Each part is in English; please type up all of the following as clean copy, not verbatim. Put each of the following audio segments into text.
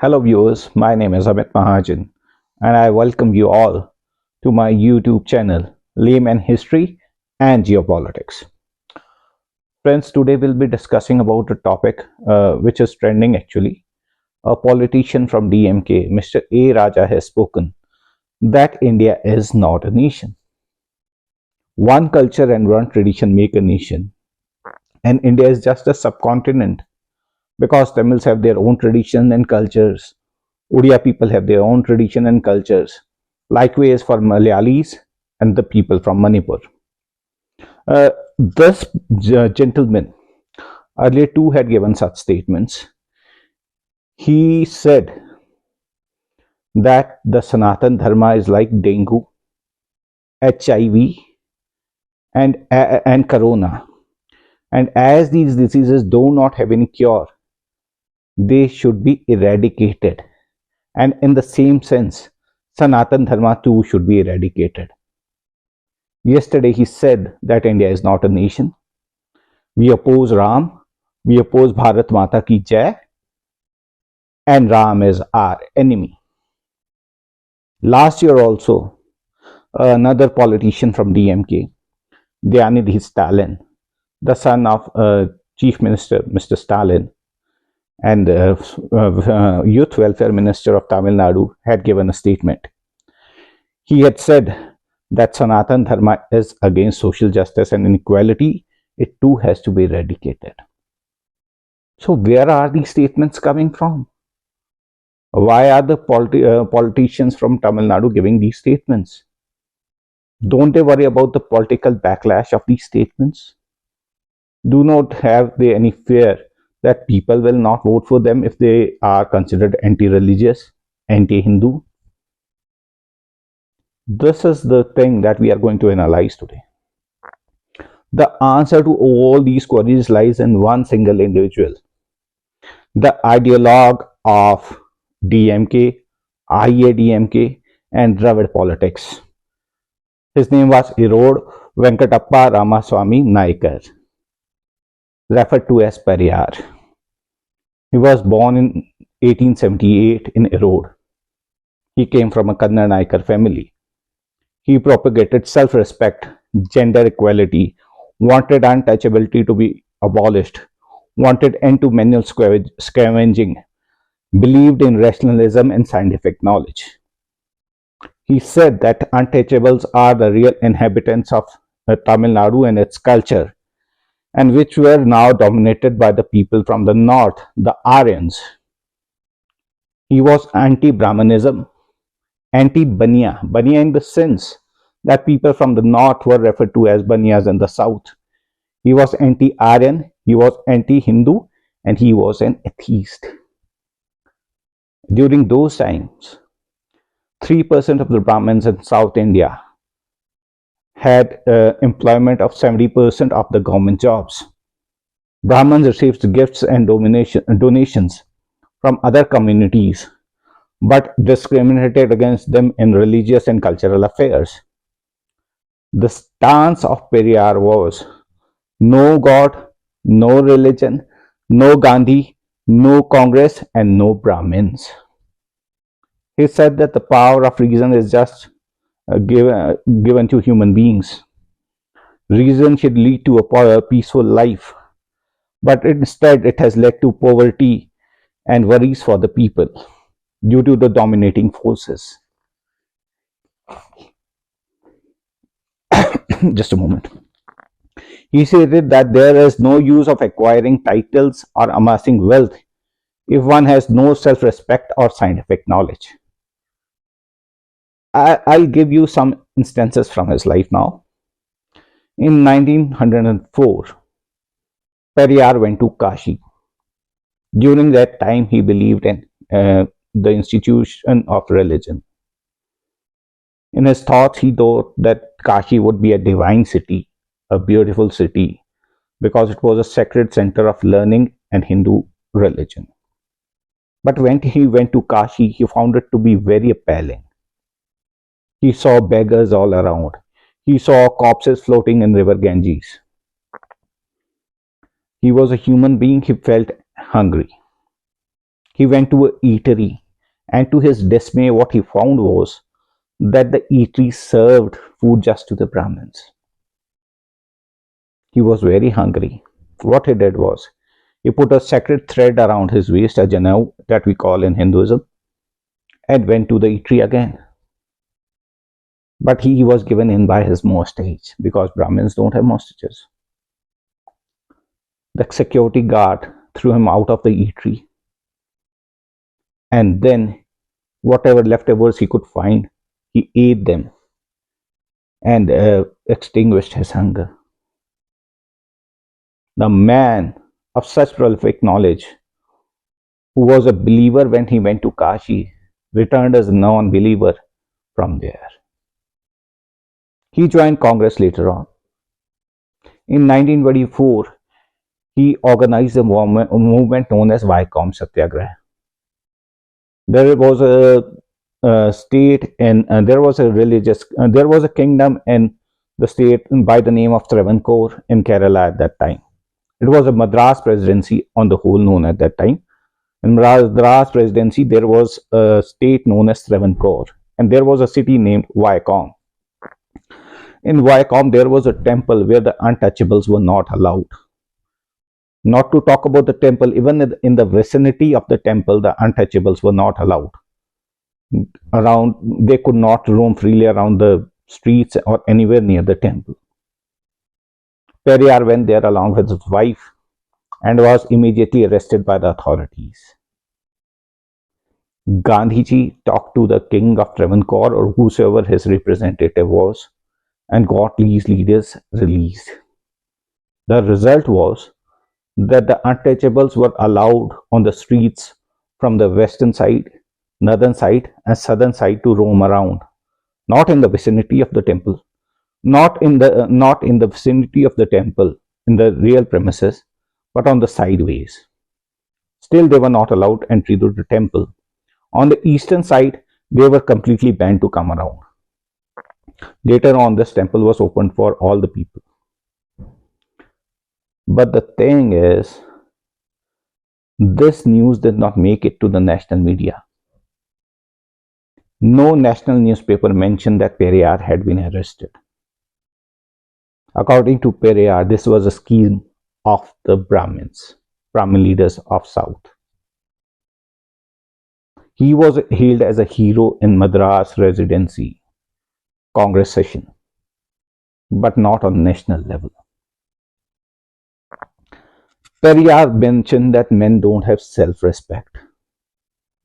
Hello viewers, my name is Amit Mahajan and I welcome you all to my YouTube channel Layman History and Geopolitics. Friends, today we'll be discussing about a topic which is trending actually. A politician from DMK, Mr. A. Raja, has spoken that India is not a nation. One culture and one tradition make a nation, and India is just a subcontinent because Tamils have their own tradition and cultures. Odia people have their own tradition and cultures. Likewise for Malayalis and the people from Manipur. This gentleman earlier too had given such statements. He said that the Sanatan Dharma is like dengue, HIV, and corona. And as these diseases do not have any cure, they should be eradicated. And in the same sense, Sanatan Dharma too should be eradicated. Yesterday he said that India is not a nation. We oppose Ram, we oppose Bharat Mata ki Jai, and Ram is our enemy. Last year also, another politician from DMK, Dyanidhi Stalin, the son of Chief Minister Mr. Stalin and Youth Welfare Minister of Tamil Nadu, had given a statement. He had said that Sanatan Dharma is against social justice and inequality. It too has to be eradicated. So where are these statements coming from? Why are the politicians from Tamil Nadu giving these statements? Don't they worry about the political backlash of these statements? Do not have they any fear that people will not vote for them if they are considered anti-religious, anti-Hindu? This is the thing that we are going to analyze today. The answer to all these queries lies in one single individual, the ideologue of DMK, IADMK, and Dravida politics. His name was Erode Venkatappa Ramaswamy Naikar, referred to as Periyar. He was born in 1878 in Erode. He came from a Kannada Naikar family. He propagated self-respect, gender equality, wanted untouchability to be abolished, wanted end to manual scavenging, believed in rationalism and scientific knowledge. He said that untouchables are the real inhabitants of Tamil Nadu and its culture, and which were now dominated by the people from the north, the Aryans. He was anti-Brahmanism, anti-Baniya, Baniya in the sense that people from the north were referred to as Baniyas in the south. He was anti-Aryan, he was anti-Hindu, and he was an atheist. During those times, 3% of the Brahmins in South India had employment of 70% of the government jobs. Brahmins received gifts and donations from other communities, but discriminated against them in religious and cultural affairs. The stance of Periyar was no God, no religion, no Gandhi, no Congress, and no Brahmins. He said that the power of reason is just given to human beings. Reason should lead to a peaceful life, but instead it has led to poverty and worries for the people due to the dominating forces. Just a moment. He stated that there is no use of acquiring titles or amassing wealth if one has no self-respect or scientific knowledge. I'll give you some instances from his life now. In 1904, Periyar went to Kashi. During that time, he believed in the institution of religion. In his thoughts, he thought that Kashi would be a divine city, a beautiful city, because it was a sacred center of learning and Hindu religion. But when he went to Kashi, he found it to be very appalling. He saw beggars all around. He saw corpses floating in river Ganges. He was a human being. He felt hungry. He went to a eatery, and to his dismay, what he found was that the eatery served food just to the Brahmins. He was very hungry. What he did was, he put a sacred thread around his waist, a janau that we call in Hinduism, and went to the eatery again. But he was given in by his mustache, because Brahmins don't have mustaches. The security guard threw him out of the eatery, and then whatever leftovers he could find, he ate them and extinguished his hunger. The man of such prolific knowledge, who was a believer when he went to Kashi, returned as a non-believer from there. He joined Congress later on. In 1924, he organized a movement known as Vaikom Satyagraha. There was a state and there was a kingdom in the state by the name of Travancore in Kerala at that time. It was a Madras presidency on the whole known at that time. In Madras presidency, there was a state known as Travancore, and there was a city named Vaikom. In Vaikom, there was a temple where the untouchables were not allowed. Not to talk about the temple, even in the vicinity of the temple, the untouchables were not allowed. They could not roam freely around the streets or anywhere near the temple. Periyar went there along with his wife and was immediately arrested by the authorities. Gandhiji talked to the king of Travancore or whosoever his representative was and got these leaders released. The result was that the untouchables were allowed on the streets from the western side, northern side and southern side to roam around, not in the vicinity of the temple, not in the vicinity of the temple in the real premises, but on the sideways. Still, they were not allowed entry to the temple. On the eastern side, they were completely banned to come around. Later on, this temple was opened for all the people. But the thing is, this news did not make it to the national media. No national newspaper mentioned that Periyar had been arrested. According to Periyar, this was a scheme of the Brahmin leaders of South. He was hailed as a hero in Madras residency Congress session, but not on national level. Periyar mentioned that men don't have self-respect.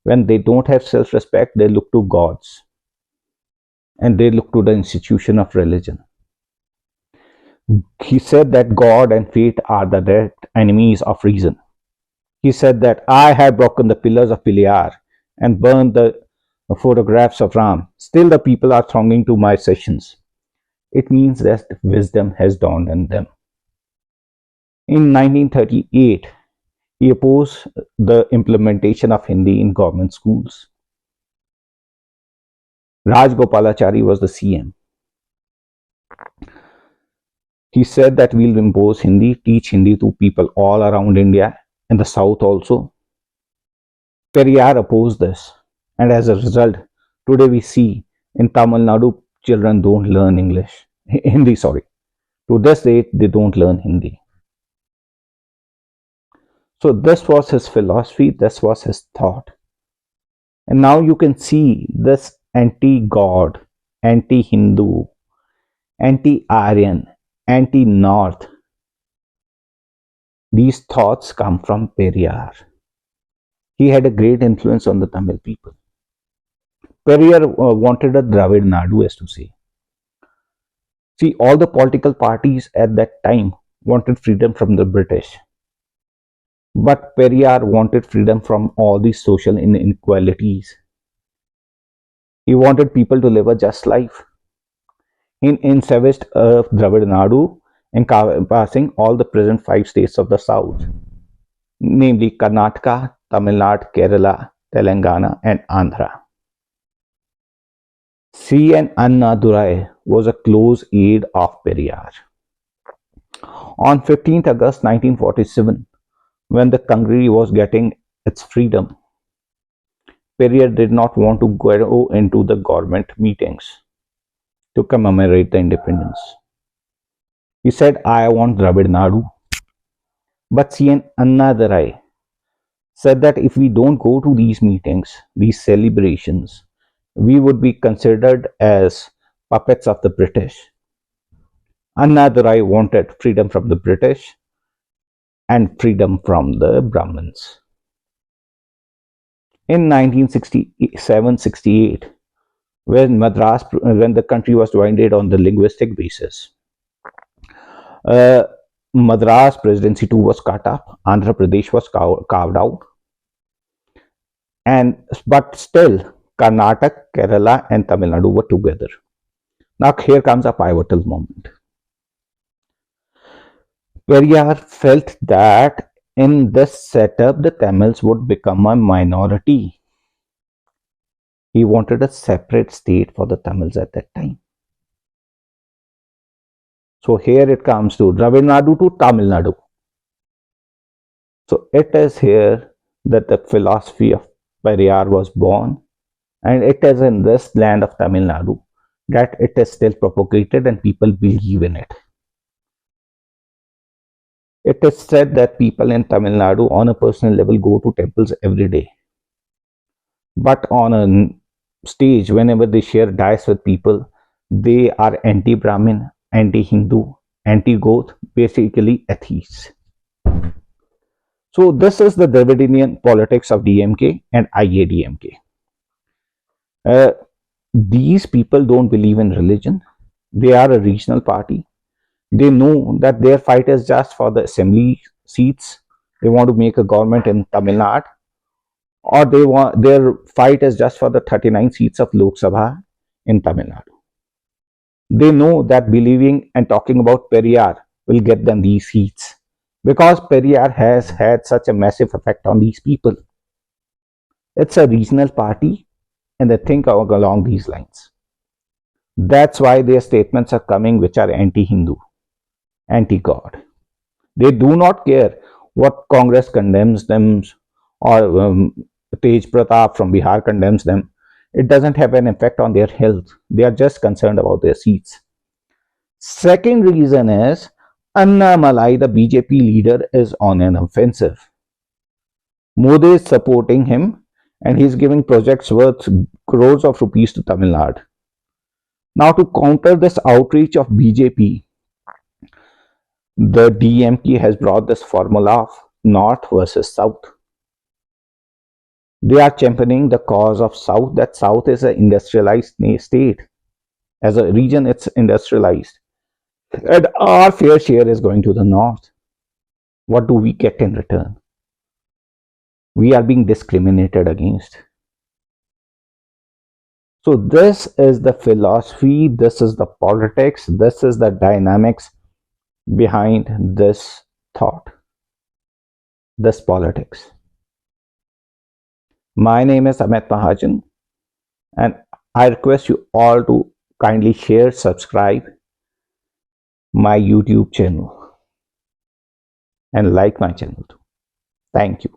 When they don't have self-respect, they look to gods and they look to the institution of religion. He said that God and fate are the direct enemies of reason. He said that I have broken the pillars of Periyar and burned the photographs of Rama. Still the people are thronging to my sessions. It means that wisdom has dawned on them. In 1938, he opposed the implementation of Hindi in government schools. Rajgopalachari was the CM. He said that we'll impose Hindi, teach Hindi to people all around India and the South also. Periyar opposed this, and as a result, today we see in Tamil Nadu, children don't learn Hindi. To this date, they don't learn Hindi. So this was his philosophy, this was his thought. And now you can see this anti-God, anti-Hindu, anti-Aryan, anti-North. These thoughts come from Periyar. He had a great influence on the Tamil people. Periyar wanted a Dravida Nadu, as to say. See, all the political parties at that time wanted freedom from the British. But Periyar wanted freedom from all these social inequalities. He wanted people to live a just life. He established Dravida Nadu, encompassing all the present 5 states of the South, namely Karnataka, Tamil Nadu, Kerala, Telangana and Andhra. C.N. Annadurai was a close aide of Periyar. On 15th August 1947, when the country was getting its freedom, Periyar did not want to go into the government meetings to commemorate the independence. He said, I want Dravida Nadu. But CN Annadurai said that if we don't go to these meetings, these celebrations, we would be considered as puppets of the British. Annadurai wanted freedom from the British and freedom from the Brahmins. In 1967-68, when the country was divided on the linguistic basis, Madras presidency too was cut up. Andhra Pradesh was carved out, but still Karnataka, Kerala, and Tamil Nadu were together. Now here comes a pivotal moment. Periyar felt that in this setup the Tamils would become a minority. He wanted a separate state for the Tamils at that time. So here it comes to Dravida Nadu to Tamil Nadu. So it is here that the philosophy of Periyar was born, and it is in this land of Tamil Nadu that it is still propagated and people believe in it. It is said that people in Tamil Nadu on a personal level go to temples every day. But on a stage, whenever they share dice with people, they are anti-Brahmin, anti-Hindu, anti-Goth, basically atheists. So this is the Dravidian politics of DMK and IADMK. These people don't believe in religion. They are a regional party. They know that their fight is just for the assembly seats. They want to make a government in Tamil Nadu, or their fight is just for the 39 seats of Lok Sabha in Tamil Nadu. They know that believing and talking about Periyar will get them these seats, because Periyar has had such a massive effect on these people. It's a regional party, and they think along these lines. That's why their statements are coming which are anti-Hindu, anti-God. They do not care what Congress condemns them or Tej Pratap from Bihar condemns them. It doesn't have an effect on their health. They are just concerned about their seats. Second reason is Annamalai, the BJP leader, is on an offensive. Modi is supporting him, and he's giving projects worth crores of rupees to Tamil Nadu. Now, to counter this outreach of BJP, the DMK has brought this formula of North versus South. They are championing the cause of South, that South is an industrialized state. As a region, it's industrialized. And our fair share is going to the North. What do we get in return? We are being discriminated against. So this is the philosophy, this is the politics, this is the dynamics behind this thought, this politics. My name is Amit Mahajan, and I request you all to kindly share, subscribe my YouTube channel and like my channel too. Thank you.